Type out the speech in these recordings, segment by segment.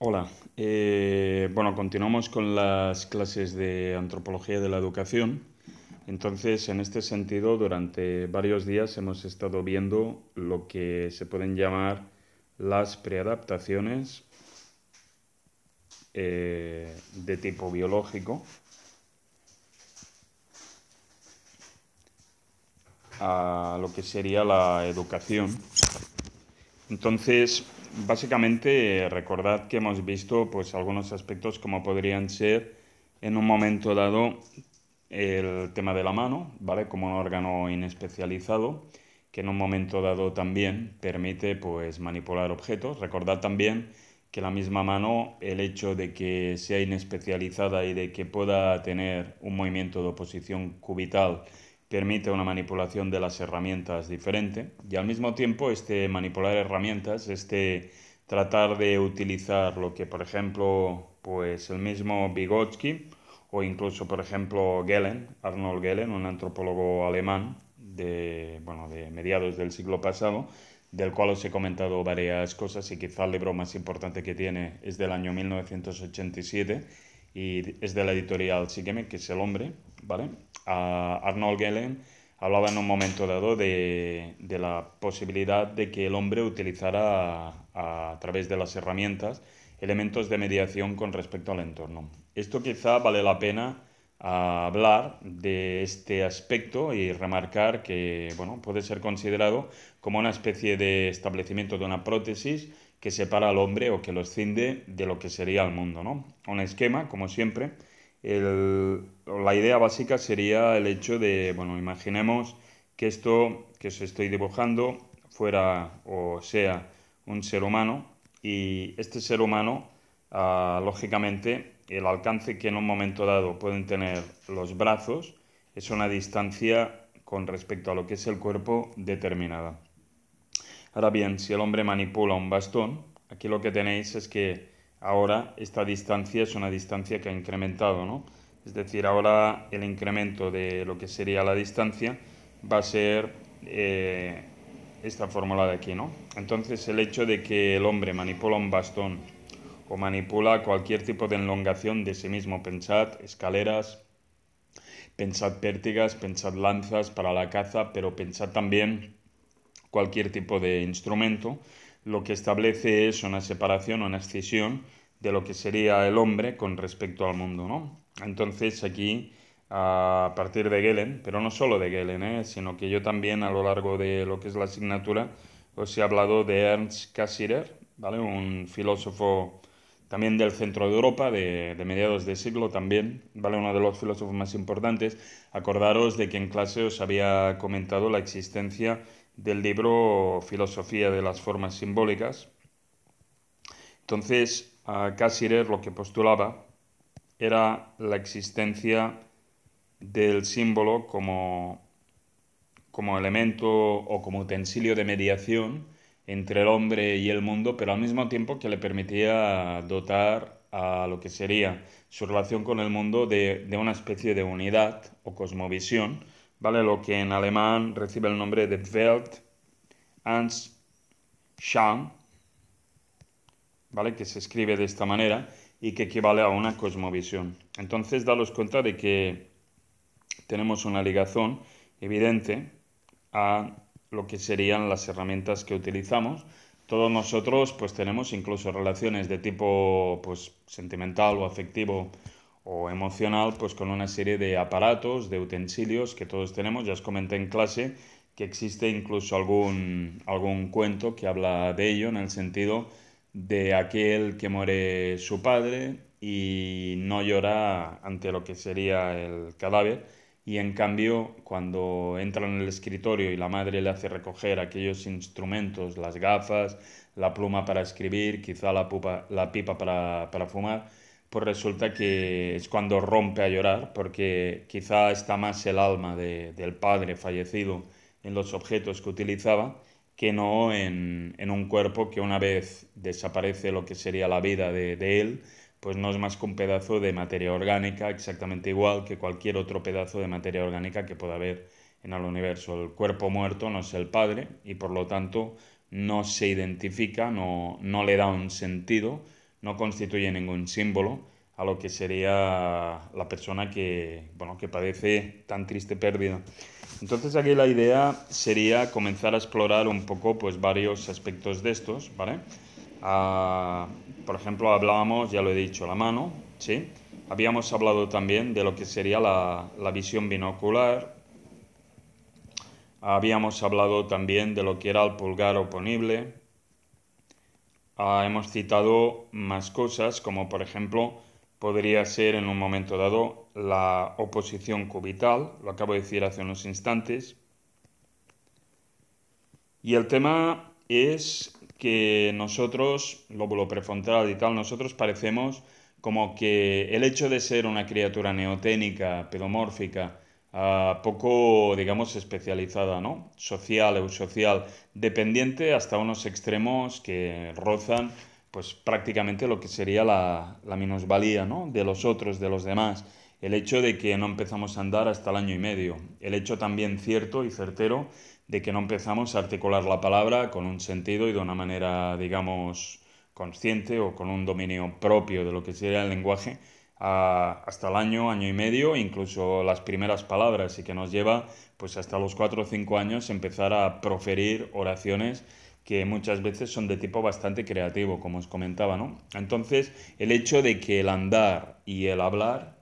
Hola, bueno, continuamos con las clases de antropología de la educación. Entonces, en este sentido, durante varios días hemos estado viendo lo que se pueden llamar las preadaptaciones de tipo biológico a lo que sería la educación. Entonces, básicamente, recordad que hemos visto pues algunos aspectos como podrían ser en un momento dado el tema de la mano, ¿vale? Como un órgano inespecializado que en un momento dado también permite pues manipular objetos. Recordad también que la misma mano, el hecho de que sea inespecializada y de que pueda tener un movimiento de oposición cubital permite una manipulación de las herramientas diferente y al mismo tiempo este manipular herramientas, este tratar de utilizar lo que por ejemplo pues el mismo Vygotsky o incluso por ejemplo Gehlen, Arnold Gehlen, un antropólogo alemán de mediados del siglo pasado, del cual os he comentado varias cosas y quizá el libro más importante que tiene es del año 1987 y es de la editorial Sigeme, que es El Hombre, ¿vale? Arnold Gehlen hablaba en un momento dado de la posibilidad de que el hombre utilizara a través de las herramientas elementos de mediación con respecto al entorno. Esto quizá vale la pena hablar de este aspecto y remarcar que bueno, puede ser considerado como una especie de establecimiento de una prótesis que separa al hombre o que lo escinde de lo que sería el mundo, ¿no? Un esquema, como siempre. La idea básica sería el hecho de, bueno, imaginemos que esto que os estoy dibujando fuera o sea un ser humano y este ser humano, lógicamente, el alcance que en un momento dado pueden tener los brazos es una distancia con respecto a lo que es el cuerpo determinada. Ahora bien, si el hombre manipula un bastón, aquí lo que tenéis es que ahora esta distancia es una distancia que ha incrementado, ¿no? Es decir, ahora el incremento de lo que sería la distancia va a ser esta fórmula de aquí, ¿no? Entonces el hecho de que el hombre manipula un bastón o manipula cualquier tipo de elongación de sí mismo, pensad escaleras, pensad pértigas, pensad lanzas para la caza, pero pensad también cualquier tipo de instrumento, lo que establece es una separación, una escisión de lo que sería el hombre con respecto al mundo, ¿no? Entonces aquí, a partir de Gehlen, pero no solo de Gehlen, sino que yo también a lo largo de lo que es la asignatura os he hablado de Ernst Cassirer, ¿vale? Un filósofo también del centro de Europa, de mediados de siglo también, ¿vale? Uno de los filósofos más importantes. Acordaros de que en clase os había comentado la existencia del libro Filosofía de las Formas Simbólicas. Entonces, Cassirer lo que postulaba era la existencia del símbolo como elemento o como utensilio de mediación entre el hombre y el mundo, pero al mismo tiempo que le permitía dotar a lo que sería su relación con el mundo de una especie de unidad o cosmovisión, ¿vale? Lo que en alemán recibe el nombre de Welt, Anschauung, ¿vale? Que se escribe de esta manera y que equivale a una cosmovisión. Entonces, daros cuenta de que tenemos una ligazón evidente a lo que serían las herramientas que utilizamos. Todos nosotros pues tenemos incluso relaciones de tipo pues sentimental o afectivo o emocional pues con una serie de aparatos, de utensilios que todos tenemos. Ya os comenté en clase que existe incluso algún cuento que habla de ello en el sentido de aquel que muere su padre y no llora ante lo que sería el cadáver y en cambio cuando entra en el escritorio y la madre le hace recoger aquellos instrumentos, las gafas, la pluma para escribir, quizá la pipa para fumar, pues resulta que es cuando rompe a llorar porque quizá está más el alma del padre fallecido en los objetos que utilizaba que no en un cuerpo que una vez desaparece lo que sería la vida de él, pues no es más que un pedazo de materia orgánica, exactamente igual que cualquier otro pedazo de materia orgánica que pueda haber en el universo. El cuerpo muerto no es el padre y por lo tanto no se identifica, no le da un sentido, no constituye ningún símbolo a lo que sería la persona que, bueno, que padece tan triste pérdida. Entonces aquí la idea sería comenzar a explorar un poco pues varios aspectos de estos, ¿vale? Ah, por ejemplo, hablábamos, ya lo he dicho, la mano, ¿sí? Habíamos hablado también de lo que sería la visión binocular. Habíamos hablado también de lo que era el pulgar oponible. Hemos citado más cosas, como por ejemplo podría ser en un momento dado la oposición cubital, lo acabo de decir hace unos instantes. Y el tema es que nosotros, lóbulo prefrontal y tal, nosotros parecemos como que el hecho de ser una criatura neoténica, pedomórfica, poco, digamos, especializada, ¿no? Social, eusocial, dependiente hasta unos extremos que rozan, pues prácticamente lo que sería la minusvalía, ¿no? De los otros, de los demás. El hecho de que no empezamos a andar hasta el año y medio. El hecho también cierto y certero de que no empezamos a articular la palabra con un sentido y de una manera, digamos, consciente o con un dominio propio de lo que sería el lenguaje hasta el año, año y medio, incluso las primeras palabras, y que nos lleva pues hasta los 4 o 5 años empezar a proferir oraciones que muchas veces son de tipo bastante creativo, como os comentaba, ¿no? Entonces, el hecho de que el andar y el hablar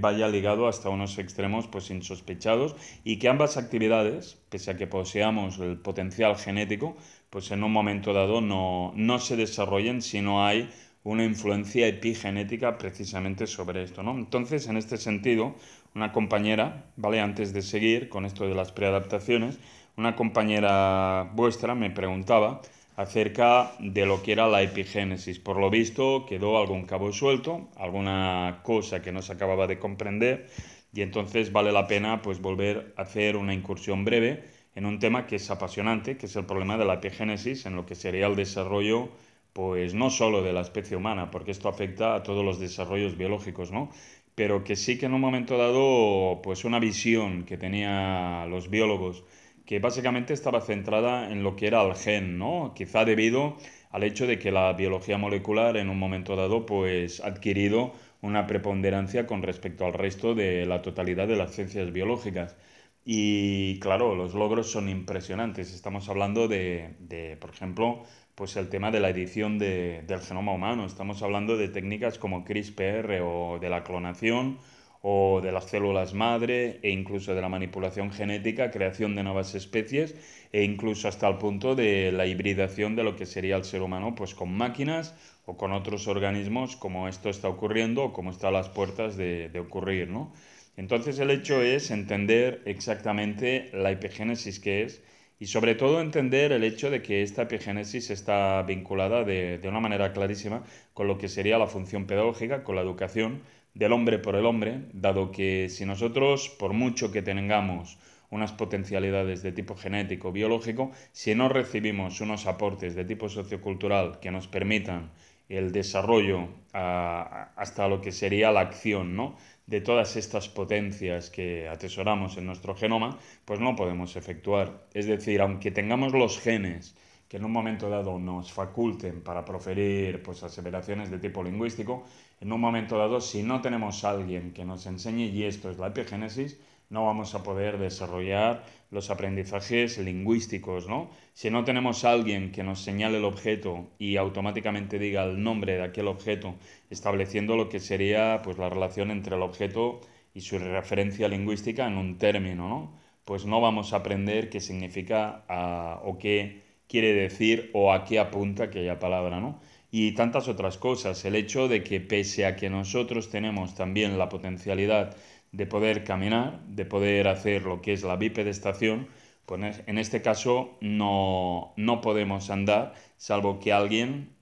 vaya ligado hasta unos extremos pues insospechados y que ambas actividades, pese a que poseamos el potencial genético, pues en un momento dado no se desarrollen si no hay una influencia epigenética precisamente sobre esto, ¿no? Entonces, en este sentido, una compañera, ¿vale? Antes de seguir con esto de las preadaptaciones, una compañera vuestra me preguntaba acerca de lo que era la epigénesis. Por lo visto, quedó algún cabo suelto, alguna cosa que no se acababa de comprender, y entonces vale la pena pues volver a hacer una incursión breve en un tema que es apasionante, que es el problema de la epigénesis en lo que sería el desarrollo pues no solo de la especie humana, porque esto afecta a todos los desarrollos biológicos, ¿no? Pero que sí que en un momento dado, pues una visión que tenían los biólogos, que básicamente estaba centrada en lo que era el gen, ¿no? Quizá debido al hecho de que la biología molecular en un momento dado, pues ha adquirido una preponderancia con respecto al resto de la totalidad de las ciencias biológicas. Y claro, los logros son impresionantes. Estamos hablando por ejemplo, pues el tema de la edición del genoma humano. Estamos hablando de técnicas como CRISPR o de la clonación o de las células madre e incluso de la manipulación genética, creación de nuevas especies e incluso hasta el punto de la hibridación de lo que sería el ser humano pues con máquinas o con otros organismos como esto está ocurriendo o como está a las puertas de ocurrir, ¿no? Entonces el hecho es entender exactamente la epigénesis que es y sobre todo entender el hecho de que esta epigénesis está vinculada de una manera clarísima con lo que sería la función pedagógica, con la educación del hombre por el hombre, dado que si nosotros, por mucho que tengamos unas potencialidades de tipo genético, biológico, si no recibimos unos aportes de tipo sociocultural que nos permitan el desarrollo hasta lo que sería la acción, ¿no? De todas estas potencias que atesoramos en nuestro genoma, pues no podemos efectuar. Es decir, aunque tengamos los genes que en un momento dado nos faculten para proferir pues, aseveraciones de tipo lingüístico, en un momento dado, si no tenemos a alguien que nos enseñe, y esto es la epigénesis, no vamos a poder desarrollar los aprendizajes lingüísticos, ¿no? Si no tenemos a alguien que nos señale el objeto y automáticamente diga el nombre de aquel objeto, estableciendo lo que sería pues, la relación entre el objeto y su referencia lingüística en un término, ¿no? Pues no vamos a aprender qué significa o qué quiere decir o a qué apunta aquella palabra, ¿no? Y tantas otras cosas. El hecho de que pese a que nosotros tenemos también la potencialidad de poder caminar, de poder hacer lo que es la bipedestación, pues en este caso no podemos andar, salvo que alguien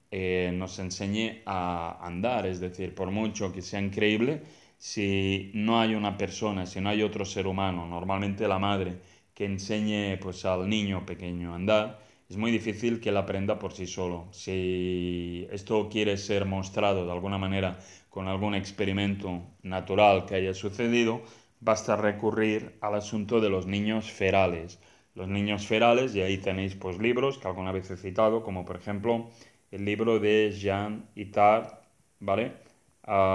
nos enseñe a andar. Es decir, por mucho que sea increíble, si no hay una persona, si no hay otro ser humano, normalmente la madre, que enseñe pues, al niño pequeño a andar, es muy difícil que él aprenda por sí solo. Si esto quiere ser mostrado de alguna manera con algún experimento natural que haya sucedido, basta recurrir al asunto de los niños ferales. Los niños ferales, y ahí tenéis pues libros que alguna vez he citado, como por ejemplo el libro de Jean Itard, ¿vale?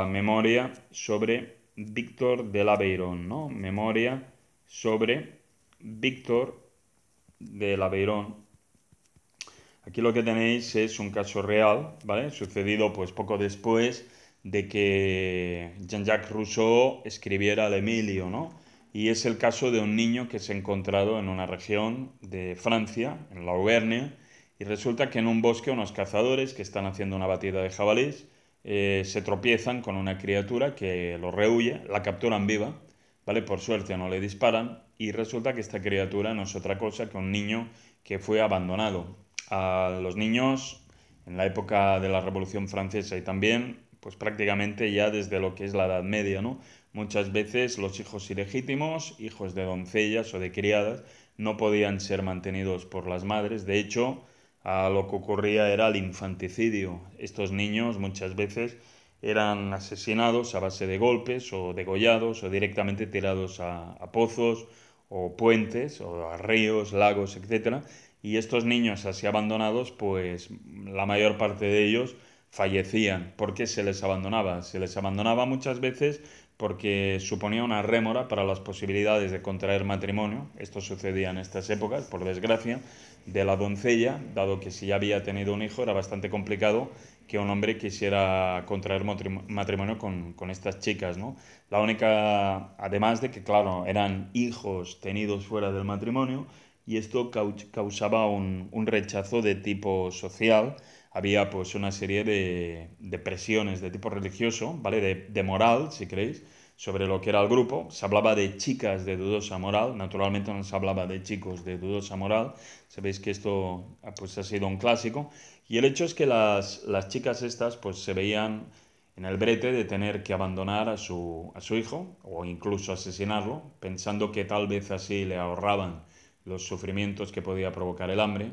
Memoria sobre Víctor de l'Aveyron, ¿no? Memoria sobre Víctor de l'Aveyron. Aquí lo que tenéis es un caso real, ¿vale? Sucedido pues poco después de que Jean-Jacques Rousseau escribiera el Emilio, ¿no? Y es el caso de un niño que se ha encontrado en una región de Francia, en la Auvernia, y resulta que en un bosque unos cazadores que están haciendo una batida de jabalís se tropiezan con una criatura que los rehúye, la capturan viva, ¿vale? Por suerte no le disparan y resulta que esta criatura no es otra cosa que un niño que fue abandonado. A los niños, en la época de la Revolución Francesa y también, pues prácticamente ya desde lo que es la Edad Media, ¿no? Muchas veces los hijos ilegítimos, hijos de doncellas o de criadas, no podían ser mantenidos por las madres. De hecho, lo que ocurría era el infanticidio. Estos niños muchas veces eran asesinados a base de golpes o degollados o directamente tirados a pozos o puentes o a ríos, lagos, etcétera. Y estos niños así abandonados, pues la mayor parte de ellos fallecían. ¿Por qué se les abandonaba? Se les abandonaba muchas veces porque suponía una rémora para las posibilidades de contraer matrimonio. Esto sucedía en estas épocas, por desgracia, de la doncella, dado que si ya había tenido un hijo era bastante complicado que un hombre quisiera contraer matrimonio con estas chicas, ¿no? La única, además de que, claro, eran hijos tenidos fuera del matrimonio y esto causaba un rechazo de tipo social. Había pues una serie de presiones de tipo religioso, ¿vale? De moral, si queréis, sobre lo que era el grupo. Se hablaba de chicas de dudosa moral, naturalmente no se hablaba de chicos de dudosa moral. Sabéis que esto pues ha sido un clásico. Y el hecho es que las chicas estas pues se veían en el brete de tener que abandonar a su hijo o incluso asesinarlo, pensando que tal vez así le ahorraban los sufrimientos que podía provocar el hambre.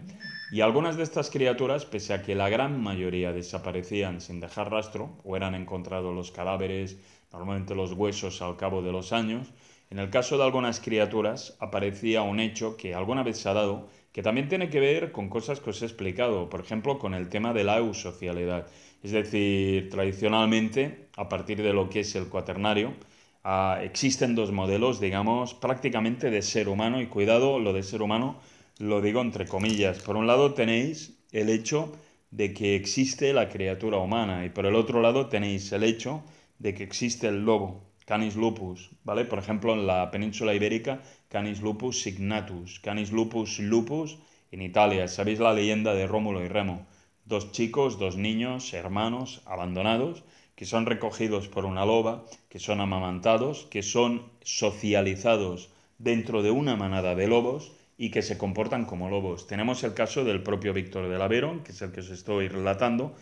Y algunas de estas criaturas, pese a que la gran mayoría desaparecían sin dejar rastro o eran encontrados los cadáveres, normalmente los huesos al cabo de los años, en el caso de algunas criaturas aparecía un hecho que alguna vez se ha dado, que también tiene que ver con cosas que os he explicado, por ejemplo, con el tema de la eusocialidad. Es decir, tradicionalmente, a partir de lo que es el cuaternario, existen dos modelos, digamos, prácticamente de ser humano, y cuidado, lo de ser humano lo digo entre comillas. Por un lado tenéis el hecho de que existe la criatura humana y por el otro lado tenéis el hecho de que existe el lobo, Canis lupus, ¿vale? Por ejemplo, en la península ibérica, Canis lupus signatus, Canis lupus lupus en Italia. ¿Sabéis la leyenda de Rómulo y Remo? Dos chicos, dos niños, hermanos, abandonados, que son recogidos por una loba, que son amamantados, que son socializados dentro de una manada de lobos y que se comportan como lobos. Tenemos el caso del propio Víctor de l'Aveyron, que es el que os estoy relatando,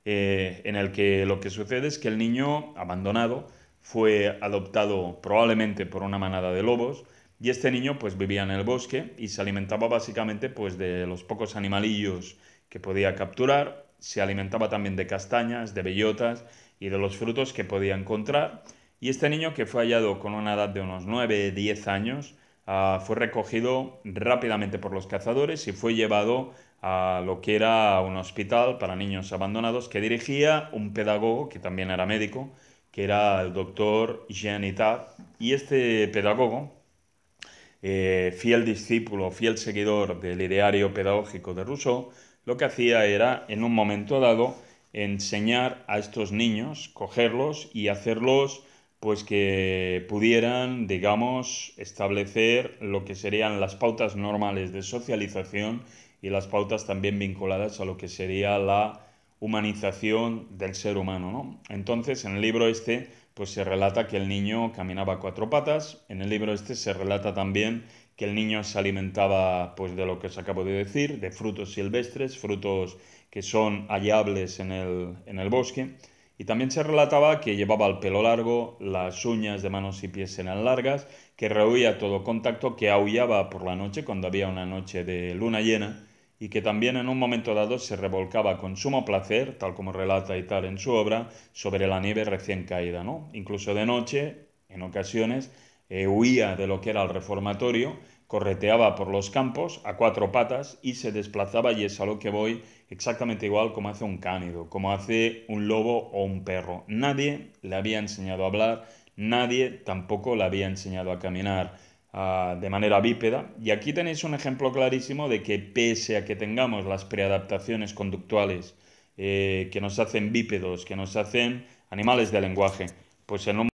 en el que lo que sucede es que el niño abandonado fue adoptado probablemente por una manada de lobos y este niño pues vivía en el bosque y se alimentaba básicamente pues de los pocos animalillos que podía capturar, se alimentaba también de castañas, de bellotas y de los frutos que podía encontrar. Y este niño, que fue hallado con una edad de unos 9, 10 años, fue recogido rápidamente por los cazadores y fue llevado a lo que era un hospital para niños abandonados que dirigía un pedagogo que también era médico, que era el doctor Jean Itard. Y este pedagogo, fiel discípulo, fiel seguidor del ideario pedagógico de Rousseau, lo que hacía era, en un momento dado, enseñar a estos niños, cogerlos y hacerlos pues que pudieran, digamos, establecer lo que serían las pautas normales de socialización y las pautas también vinculadas a lo que sería la humanización del ser humano, ¿no? Entonces, en el libro este, pues se relata que el niño caminaba a cuatro patas. En el libro este se relata también que el niño se alimentaba, pues, de lo que os acabo de decir, de frutos silvestres, frutos que son hallables en el bosque. Y también se relataba que llevaba el pelo largo, las uñas de manos y pies eran largas, que rehuía todo contacto, que aullaba por la noche cuando había una noche de luna llena y que también en un momento dado se revolcaba con sumo placer, tal como relata Itard en su obra, sobre la nieve recién caída, ¿no? Incluso de noche, en ocasiones, huía de lo que era el reformatorio, correteaba por los campos a cuatro patas y se desplazaba, y es a lo que voy, exactamente igual como hace un cánido, como hace un lobo o un perro. Nadie le había enseñado a hablar, nadie tampoco le había enseñado a caminar de manera bípeda. Y aquí tenéis un ejemplo clarísimo de que pese a que tengamos las preadaptaciones conductuales que nos hacen bípedos, que nos hacen animales de lenguaje, pues en un